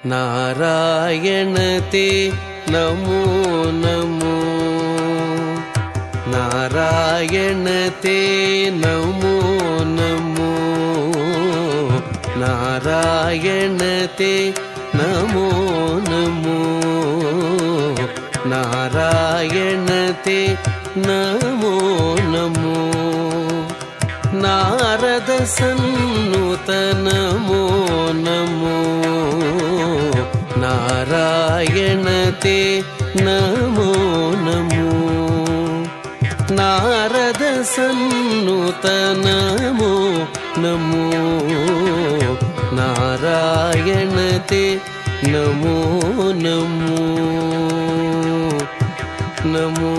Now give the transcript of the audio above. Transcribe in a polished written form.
नारायण ते नमो नमो नारायण ते नमो नमो नारायण ते नमो नमो नारायण ते नमो नमो नारद सन्नुत नमो नमो नारायण ते नमो नमो नारद सन्नुत नमो नमो नारायण ते नमो नमो नमो